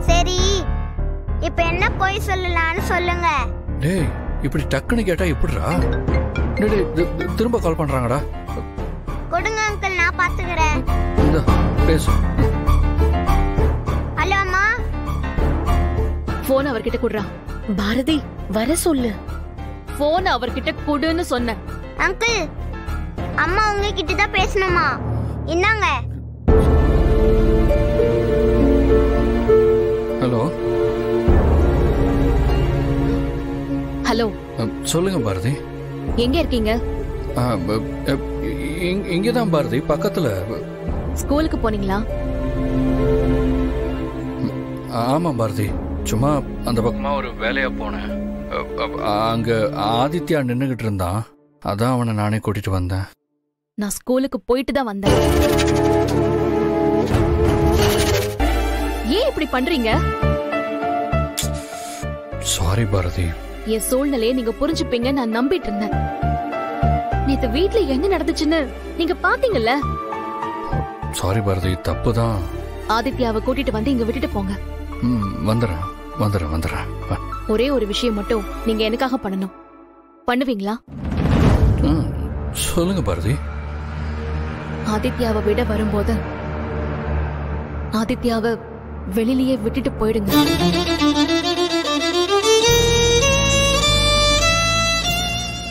சரி, இப்ப என்ன போய் சொல்லலாம்னு சொல்லுங்க. டேய், இப்படி டக்குன்னு கேட்டா எப்படிடா? டேய், திரும்ப கால் பண்றாங்கடா. கொடுங்க அங்கிள், நான் பாத்துக்கிறேன். பேசு. ஹலோ அம்மா. போன் அவர்கிட்ட குடுறா. பாரதி வர சொல்லு. போன் அவர்கிட்ட குடுன்னு சொன்ன. அங்கிள், அம்மா உங்ககிட்ட தான் பேசணுமா? இந்தாங்க. ஹலோ. ஹலோ. சொல்லுங்க பாரதி. எங்க இருக்கீங்க? இங்கதான் பாரதி, பக்கத்துல. ஸ்கூலுக்கு போனீங்களா? ஆமா பாரதி, சும்மா அந்த பக்கமா ஒரு வேலையா போனேன். அங்க ஆதித்யா நின்னுகிட்டு இருந்தான், அதான் அவனை நானே கூட்டிட்டு வந்தேன். நான் ஸ்கூலுக்கு போயிட்டு தான் வந்தேன். ஏன் இப்படி பண்றீங்க? சாரி பாரதி. என் சூழ்நிலையை நீங்க புரிஞ்சுப்பீங்க நான் நம்பிட்டு இருந்தேன். நேத்து வீட்ல என்ன நடந்துச்சுன்னு நீங்க பாத்தீங்கல்ல. சாரி பாரதி, தப்புதான். ஆதித்யாவை கூட்டிட்டு வந்து இங்க விட்டுட்டு போங்க. வந்துடுறேன் வந்துடுறேன் வந்துடுறேன். ஒரே ஒரு விஷயம் மட்டும் நீங்க எனக்காக பண்ணணும். பண்ணுவீங்களா? சொல்லுங்க பாரதி. ஆதித்யாவை விட வரும்போது ஆதித்யாவை வெளியிலேயே விட்டுட்டு போயிடுங்க.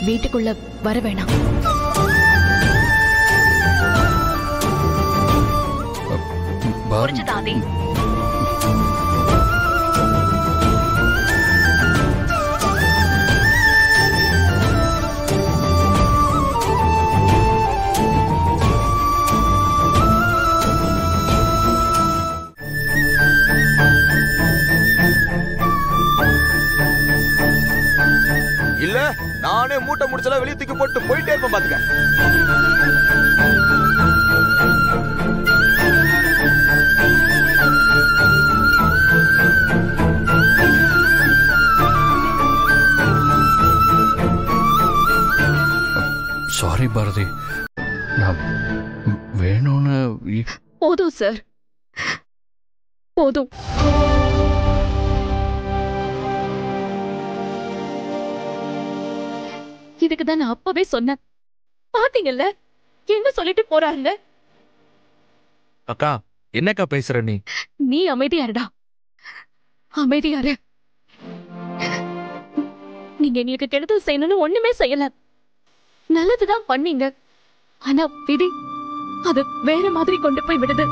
வீட்டுக்குள்ள வர வேணாம். புரிஞ்சுதா ஆதி? இல்ல நானே மூட்டை முடிச்சல வெளிய தூக்கி போட்டு போயிட்டே இருப்பேன் பாத்துக்க. சாரி பாரதி, நான் வேணும்னு. போதும் சார், போதும். இதுக்குதான் நான் அப்பவே சொன்னேன். பாத்தீங்கல்ல என்ன சொல்லிட்டு போறாருங்க. அக்கா, என்னக்கா பேசுற நீ? நீ அமைதியாருடா, அமைதியாரு. நீங்க எங்களுக்கு கெடுதல் செய்யணும்னு ஒண்ணுமே செய்யல, நல்லதுதான் பண்ணீங்க. ஆனா விதி அது வேற மாதிரி கொண்டு போய் விடுது.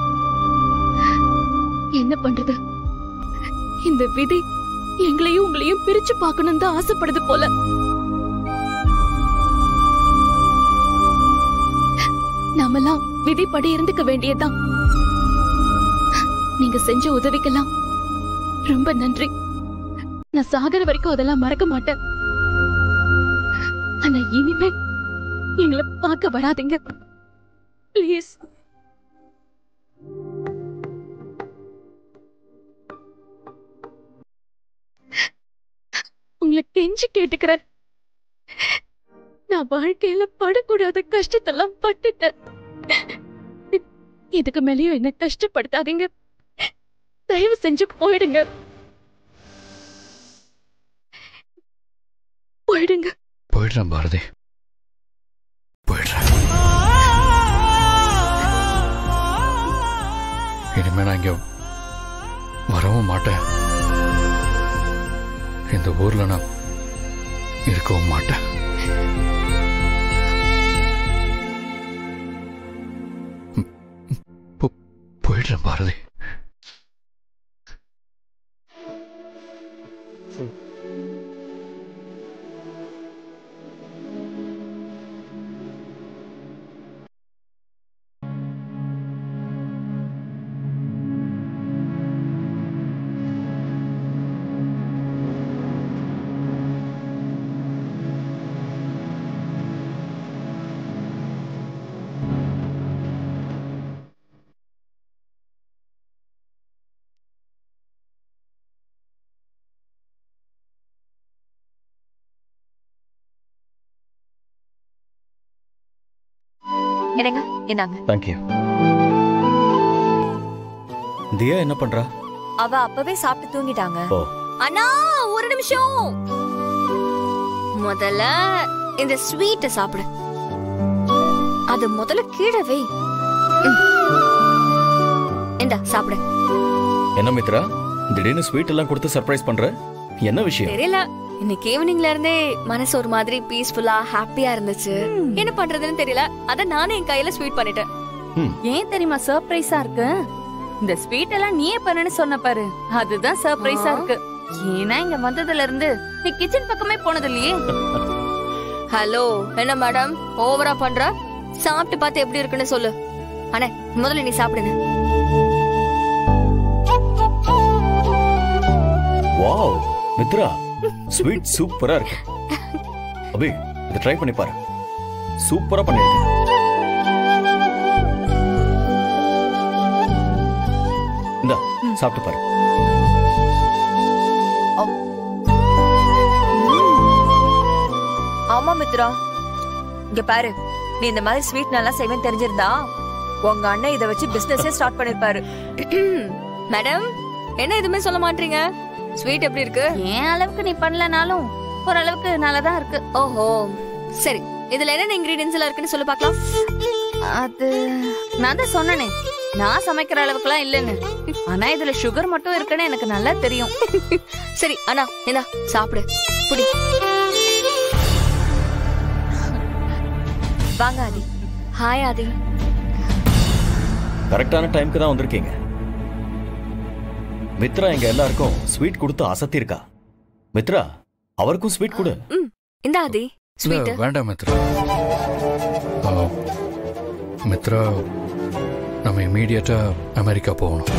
என்ன பண்றது? இந்த விதி எங்களையும் உங்களையும் பிரிச்சு பார்க்கணும் தான் ஆசைப்படுது போல. நாமெல்லாம் விதிப்படி இருந்துக்க வேண்டியதுதான். நீங்க செஞ்ச உதவிக்கெல்லாம் ரொம்ப நன்றி. நான் சாகர வரைக்கும் அதெல்லாம் மறக்க மாட்டேன். ஆனா இனிமே எங்களை பார்க்க வராதீங்க பிளீஸ். உங்களை கெஞ்சி கேட்டுக்கிறேன். நான் வாழ்க்கையில படக்கூடாத கஷ்டத்தெல்லாம் பட்டுட்டேன். இதுக்கு மேலேயும் என்ன கஷ்டப்படுத்தாதீங்க. தயவு செஞ்சு போயிடுங்க, போயிடுங்க. போயிடுறேன் பாரதி, போயிடுறேன். இனிமே நான் இங்க வரவும் மாட்டேன். இந்த ஊர்ல நான் இருக்கவும் மாட்டேன். போயிடுறேன் பாரதி. என்னங்க, என்னங்க? தேங்க்யூ. தியா என்ன பண்றா? அவ அப்பவே சாப்பிட்டு தூங்கிட்டாங்க. ஓ. அண்ணா ஒரு நிமிஷம். முதல்ல இந்த ஸ்வீட்ட சாப்பிடு. அது முதல்ல கீழே வை. இந்தா சாப்பிடு. என்ன மித்ரா, திடீர்னு ஸ்வீட் எல்லாம் கொடுத்து சர்ப்ரைஸ் பண்ற? என்ன விஷயம்? தெரியல, இன்னைக்கு ஈவினிங்ல இருந்தே மனசு ஒரு மாதிரி பீஸ்ஃபுல்லா ஹாப்பியா இருந்துச்சு. என்ன பண்றதுன்னு தெரியல, அத நானே என் கையில ஸ்வீட் பண்ணிட்டேன். ஏன் தெரியுமா சர்ப்ரைஸா இருக்கு? இந்த ஸ்வீட் எல்லாம் நீயே பண்ணனு சொன்ன பாரு, அதுதான் சர்ப்ரைஸா இருக்கு. ஏன்னா இங்க வந்ததுல இருந்து நீ கிச்சன் பக்கமே போனது இல்லையே. ஹலோ, என்ன மேடம் ஓவரா பண்ற? சாப்பிட்டு பார்த்து எப்படி இருக்குன்னு சொல்லு. அண்ணே முதல்ல நீ சாப்பிடுங்க. வாவ் மித்ரா, ஸ்வீட் சூப்பரா இருக்கு. அபி, இத ட்ரை பண்ணி பாரு. சூப்பரா பண்ணிருக்க. இந்தா சாப்பிட்டு பாரு. ஆமா மித்ரா, இங்க பாரு, நீ இந்த மாதிரி ஸ்வீட் நல்லா செய்வேன்னு தெரிஞ்சிருந்தா உங்க அண்ணன் இத வச்சு பிசினஸே ஸ்டார்ட் பண்ணிருப்பாரு. மேடம் என்ன எதுவுமே சொல்ல மாட்டீங்க? ஸ்வீட் எப்படி இருக்கு? ஏன் அளவுக்கு நீ பண்ணலனாலும் ஓரளவுக்கு நல்லாதான் இருக்கு. ஓஹோ சரி, இதுல என்னென்ன இன்கிரீடியன்ஸ் எல்லாம் இருக்குன்னு சொல்லி பார்க்கலாம். அது நான் தான் சொன்னனே, நான் சமைக்கிற அளவுக்குலாம் இல்லைன்னு. ஆனா இதுல சுகர் மட்டும் இருக்குன்னு எனக்கு நல்லா தெரியும். சரி அண்ணா, இந்தா சாப்பிடு. புடி. வாங்க ஆதி. ஹாய் ஆதி. கரெக்டான டைம்க்கு தான் வந்திருக்கீங்க. மித்ரா எங்க எல்லாருக்கும் ஸ்வீட் கொடுத்து அசத்தி இருக்கா. மித்ரா, அவருக்கும் ஸ்வீட் கொடு. இந்த ஆதி ஸ்வீட். வேண்டாம் மித்ரா. மித்ரா, நம்ம இமீடியட்டா அமெரிக்கா போகணும்.